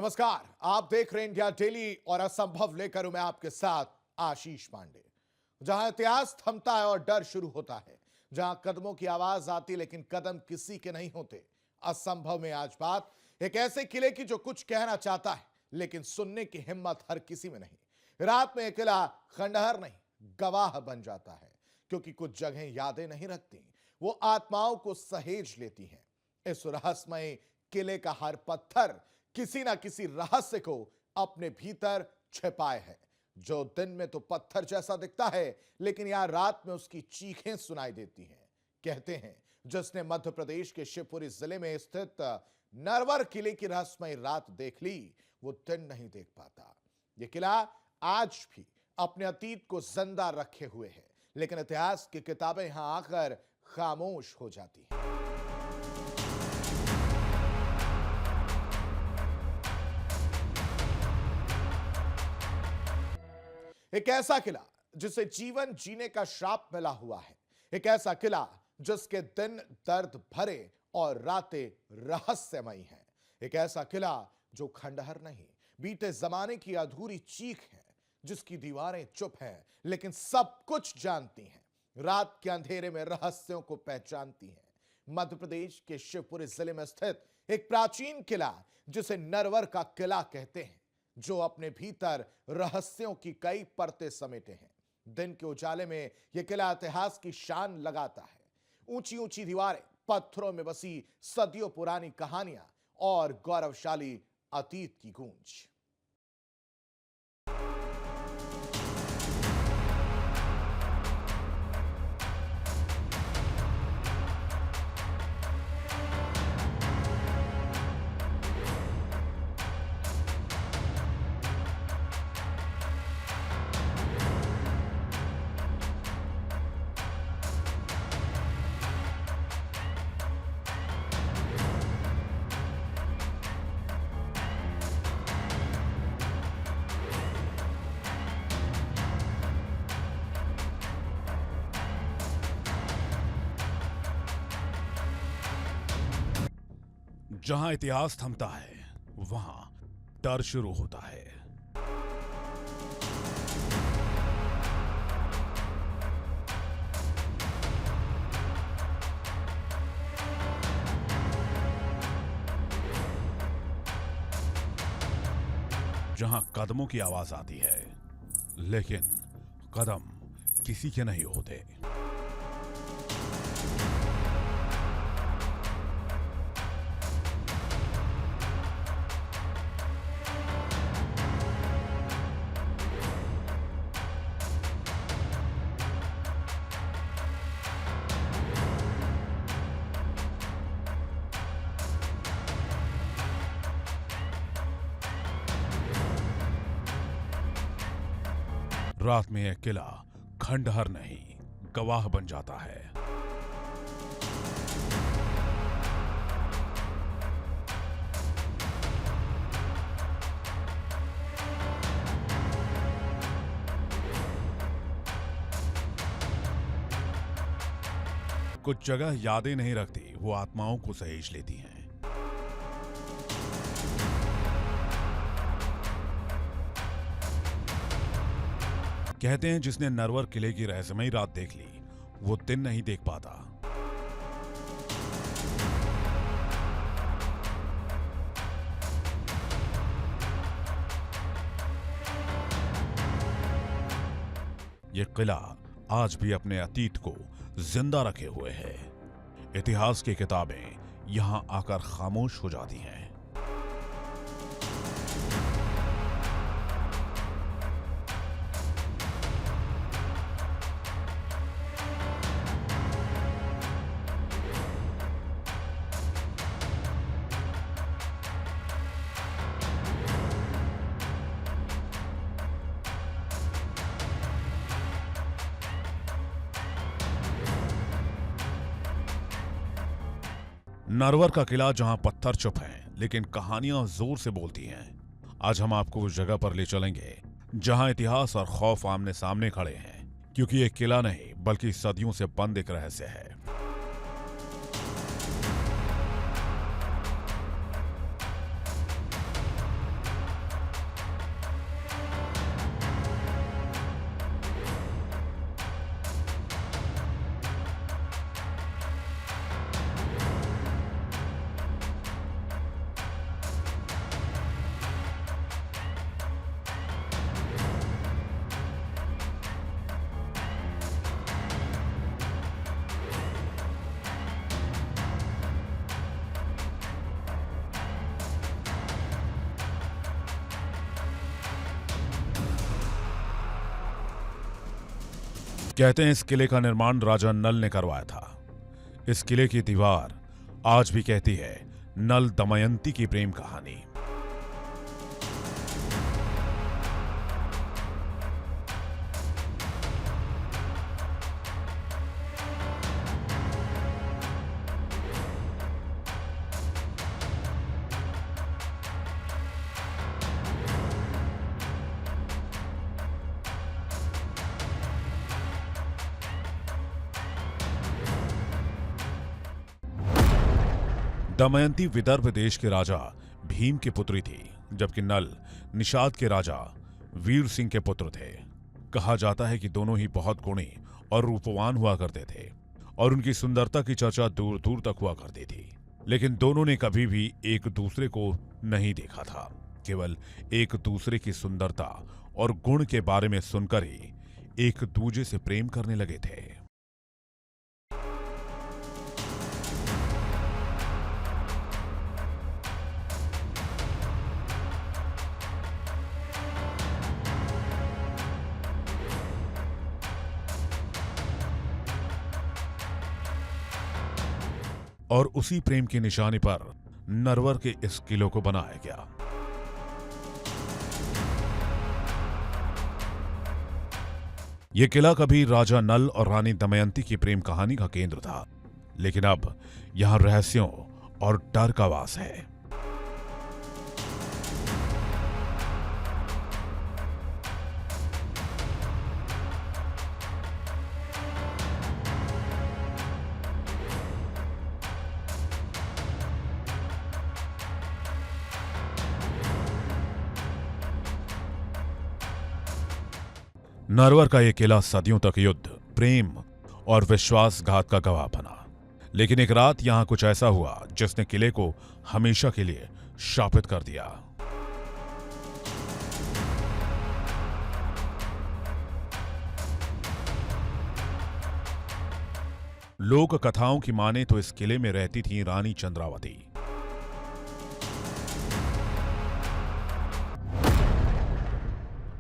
नमस्कार, आप देख रहे हैं इंडिया डेली और असंभव लेकर मैं आपके साथ आशीष पांडे। जहां इतिहास थमता है और डर शुरू होता है, जहां कदमों की आवाज आती लेकिन कदम किसी के नहीं होते। असंभव में आज बात एक ऐसे किले की जो कुछ कहना चाहता है लेकिन सुनने की हिम्मत हर किसी में नहीं। रात में यह किला खंडहर नहीं, गवाह बन जाता है, क्योंकि कुछ जगहें यादें नहीं रखती, वो आत्माओं को सहेज लेती हैं। इस रहस्यमय किले का हर पत्थर किसी ना किसी रहस्य को अपने भीतर छिपाए है, जो दिन में तो पत्थर जैसा दिखता है लेकिन यहां रात में उसकी चीखें सुनाई देती हैं। कहते हैं जिसने मध्य प्रदेश के शिवपुरी जिले में स्थित नरवर किले की रहस्यमय रात देख ली, वो दिन नहीं देख पाता। यह किला आज भी अपने अतीत को जिंदा रखे हुए है, लेकिन इतिहास की किताबें यहां आकर खामोश हो जाती हैं। एक ऐसा किला जिसे जीवन जीने का श्राप मिला हुआ है, एक ऐसा किला जिसके दिन दर्द भरे और रातें रहस्यमयी हैं, एक ऐसा किला जो खंडहर नहीं, बीते जमाने की अधूरी चीख है, जिसकी दीवारें चुप हैं लेकिन सब कुछ जानती हैं, रात के अंधेरे में रहस्यों को पहचानती हैं। मध्य प्रदेश के शिवपुरी जिले में स्थित एक प्राचीन किला जिसे नरवर का किला कहते हैं, जो अपने भीतर रहस्यों की कई परतें समेटे हैं। दिन के उजाले में यह किला इतिहास की शान लगाता है। ऊंची ऊंची दीवारें, पत्थरों में बसी सदियों पुरानी कहानियां और गौरवशाली अतीत की गूंज। जहां इतिहास थमता है, वहां डर शुरू होता है। जहां कदमों की आवाज आती है, लेकिन कदम किसी के नहीं होते। रात में यह किला खंडहर नहीं, गवाह बन जाता है। कुछ जगह यादें नहीं रखती, वो आत्माओं को सहेज लेती हैं। कहते हैं जिसने नरवर किले की रहस्यमयी रात देख ली, वो दिन नहीं देख पाता। यह किला आज भी अपने अतीत को जिंदा रखे हुए है। इतिहास की किताबें यहां आकर खामोश हो जाती हैं। नरवर का किला जहां पत्थर चुप हैं, लेकिन कहानियां जोर से बोलती हैं। आज हम आपको उस जगह पर ले चलेंगे जहां इतिहास और खौफ आमने सामने खड़े हैं, क्योंकि ये किला नहीं बल्कि सदियों से बंद एक रहस्य है। कहते हैं इस किले का निर्माण राजा नल ने करवाया था। इस किले की दीवार आज भी कहती है नल दमयंती की प्रेम कहानी। दमयंती विदर्भ देश के राजा भीम की पुत्री थी, जबकि नल निषाद के राजा वीर सिंह के पुत्र थे। कहा जाता है कि दोनों ही बहुत गुणी और रूपवान हुआ करते थे और उनकी सुंदरता की चर्चा दूर दूर तक हुआ करती थी। लेकिन दोनों ने कभी भी एक दूसरे को नहीं देखा था, केवल एक दूसरे की सुंदरता और गुण के बारे में सुनकर ही एक दूजे से प्रेम करने लगे थे। और उसी प्रेम की निशानी पर नरवर के इस किले को बनाया गया। यह किला कभी राजा नल और रानी दमयंती की प्रेम कहानी का केंद्र था, लेकिन अब यहां रहस्यों और डर का वास है। नरवर का यह किला सदियों तक युद्ध, प्रेम और विश्वासघात का गवाह बना। लेकिन एक रात यहां कुछ ऐसा हुआ जिसने किले को हमेशा के लिए शापित कर दिया। लोक कथाओं की माने तो इस किले में रहती थी रानी चंद्रावती।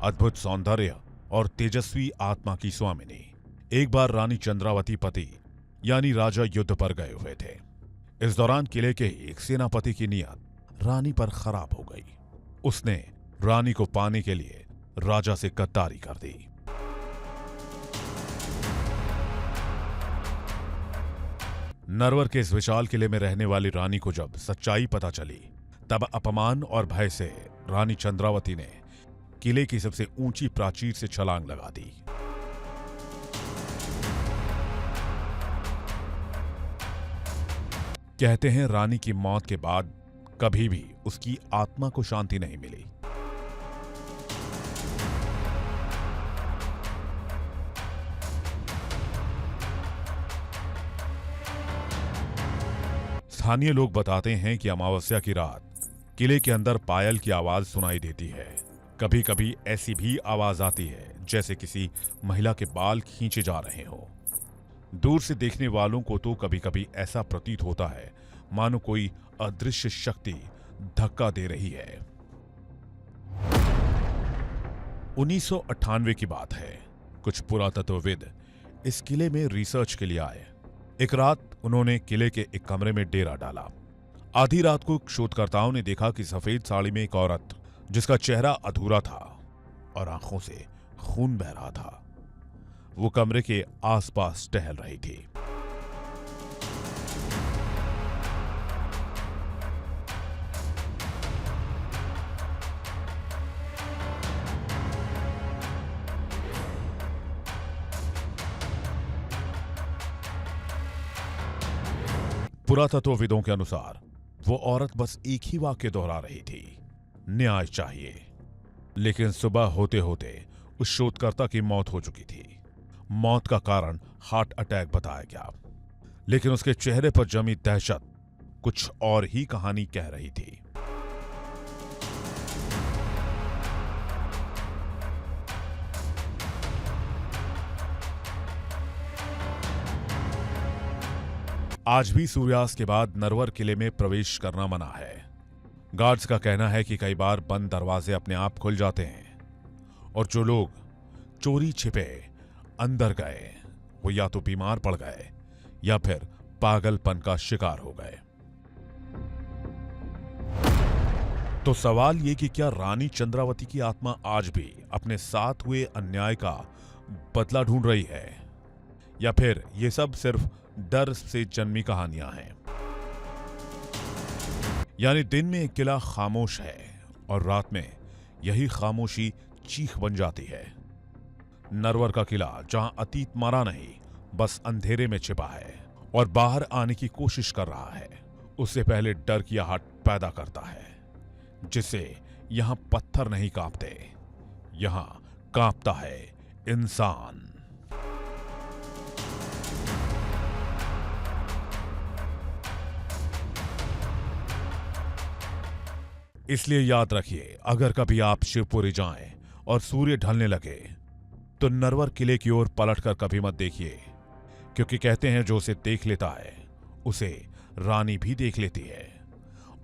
अद्भुत सौंदर्य और तेजस्वी आत्मा की स्वामिनी। एक बार रानी चंद्रावती पति यानी राजा युद्ध पर गए हुए थे। इस दौरान किले के एक सेनापति की नियत रानी पर खराब हो गई। उसने रानी को पाने के लिए राजा से गद्दारी कर दी। नरवर के इस विशाल किले में रहने वाली रानी को जब सच्चाई पता चली, तब अपमान और भय से रानी चंद्रावती ने किले की सबसे ऊंची प्राचीर से छलांग लगा दी। कहते हैं रानी की मौत के बाद कभी भी उसकी आत्मा को शांति नहीं मिली। स्थानीय लोग बताते हैं कि अमावस्या की रात किले के अंदर पायल की आवाज सुनाई देती है। कभी कभी ऐसी भी आवाज आती है जैसे किसी महिला के बाल खींचे जा रहे हो। दूर से देखने वालों को तो कभी कभी ऐसा प्रतीत होता है मानो कोई अदृश्य शक्ति धक्का दे रही है। 1998 की बात है। कुछ पुरातत्वविद इस किले में रिसर्च के लिए आए। एक रात उन्होंने किले के एक कमरे में डेरा डाला। आधी रात को शोधकर्ताओं ने देखा कि सफेद साड़ी में एक औरत, जिसका चेहरा अधूरा था और आंखों से खून बह रहा था, वो कमरे के आसपास टहल रही थी। पुरातत्वविदों के अनुसार वो औरत बस एक ही वाक्य दोहरा रही थी, न्याय चाहिए। लेकिन सुबह होते होते उस शोधकर्ता की मौत हो चुकी थी। मौत का कारण हार्ट अटैक बताया गया, लेकिन उसके चेहरे पर जमी दहशत कुछ और ही कहानी कह रही थी। आज भी सूर्यास्त के बाद नरवर किले में प्रवेश करना मना है। गार्ड्स का कहना है कि कई बार बंद दरवाजे अपने आप खुल जाते हैं और जो लोग चोरी छिपे अंदर गए वो या तो बीमार पड़ गए या फिर पागलपन का शिकार हो गए। तो सवाल ये कि क्या रानी चंद्रावती की आत्मा आज भी अपने साथ हुए अन्याय का बदला ढूंढ रही है, या फिर ये सब सिर्फ डर से जन्मी कहानियां हैं? यानी दिन में एक किला खामोश है और रात में यही खामोशी चीख बन जाती है। नरवर का किला जहां अतीत मरा नहीं, बस अंधेरे में छिपा है और बाहर आने की कोशिश कर रहा है, उससे पहले डर की आहट पैदा करता है, जिससे यहां पत्थर नहीं कांपते, यहां कांपता है इंसान। इसलिए याद रखिए, अगर कभी आप शिवपुरी जाएं और सूर्य ढलने लगे तो नरवर किले की ओर पलटकर कभी मत देखिए, क्योंकि कहते हैं जो उसे देख लेता है उसे रानी भी देख लेती है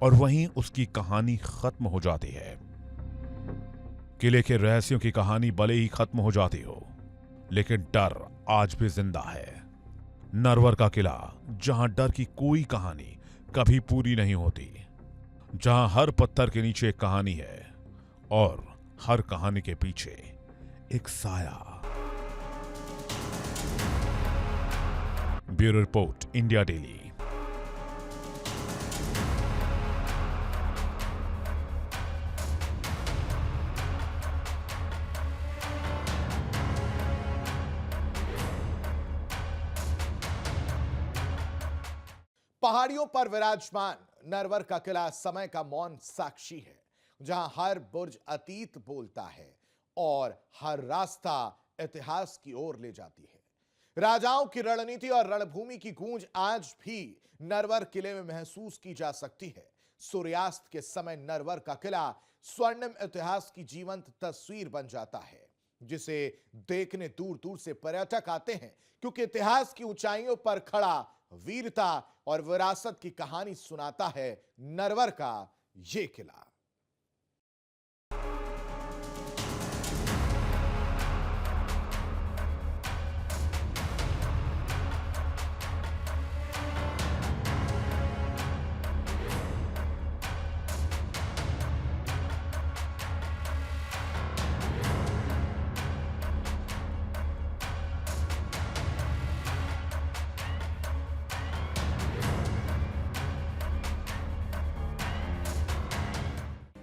और वहीं उसकी कहानी खत्म हो जाती है। किले के रहस्यों की कहानी भले ही खत्म हो जाती हो, लेकिन डर आज भी जिंदा है। नरवर का किला, जहां डर की कोई कहानी कभी पूरी नहीं होती, जहां हर पत्थर के नीचे एक कहानी है और हर कहानी के पीछे एक साया। Bureau report, India daily. पहाड़ियों पर विराजमान नरवर का किला समय का मौन साक्षी है, जहां हर बुर्ज अतीत बोलता है और हर रास्ता इतिहास की ओर ले जाती है। राजाओं की रणनीति और रणभूमि की गूंज आज भी नरवर किले में महसूस की जा सकती है। सूर्यास्त के समय नरवर का किला स्वर्णिम इतिहास की जीवंत तस्वीर बन जाता है, जिसे देखने दूर दूर से पर्यटक आते हैं, क्योंकि इतिहास की ऊंचाइयों पर खड़ा वीरता और विरासत की कहानी सुनाता है नरवर का ये किला।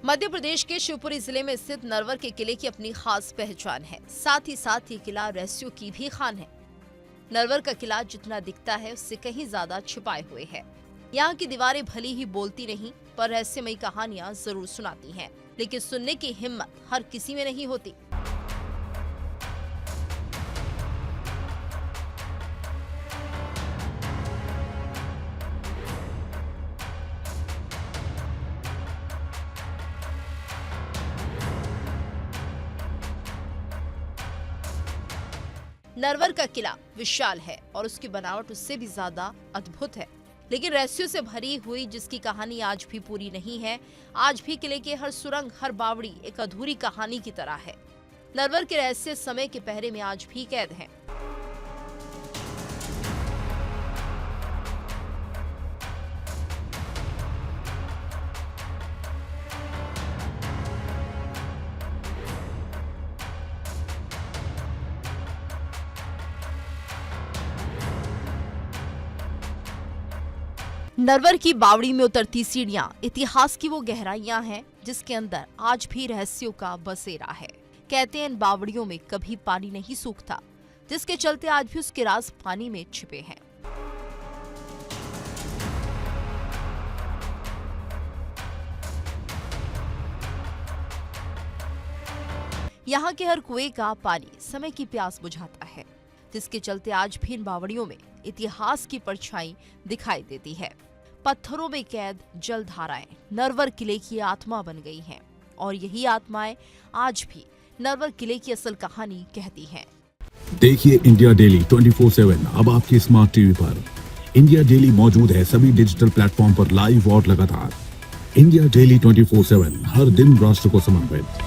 मध्य प्रदेश के शिवपुरी जिले में स्थित नरवर के किले की अपनी खास पहचान है। साथ ही ये किला रहस्यों की भी खान है। नरवर का किला जितना दिखता है उससे कहीं ज्यादा छिपाए हुए है। यहाँ की दीवारें भली ही बोलती नहीं, पर रहस्यमयी कहानियां जरूर सुनाती हैं, लेकिन सुनने की हिम्मत हर किसी में नहीं होती। नरवर का किला विशाल है और उसकी बनावट उससे भी ज्यादा अद्भुत है, लेकिन रहस्यों से भरी हुई जिसकी कहानी आज भी पूरी नहीं है। आज भी किले के हर सुरंग, हर बावड़ी एक अधूरी कहानी की तरह है। नरवर के रहस्य समय के पहरे में आज भी कैद हैं। नरवर की बावड़ी में उतरती सीढ़ियां इतिहास की वो गहराइयां हैं जिसके अंदर आज भी रहस्यों का बसेरा है। कहते हैं इन बावड़ियों में कभी पानी नहीं सूखता, जिसके चलते आज भी उसके राज पानी में छिपे हैं। यहाँ के हर कुएं का पानी समय की प्यास बुझाता है, जिसके चलते आज भी इन बावड़ियों में इतिहास की परछाई दिखाई देती है। पत्थरों में कैद जलधाराएं नरवर किले की आत्मा बन गई हैं और यही आत्माएं आज भी नरवर किले की असल कहानी कहती हैं। देखिए इंडिया डेली 24/7 अब आपके स्मार्ट टीवी पर। इंडिया डेली मौजूद है सभी डिजिटल प्लेटफॉर्म पर लाइव और लगातार। इंडिया डेली 24/7 हर दिन राष्ट्र को समर्पित।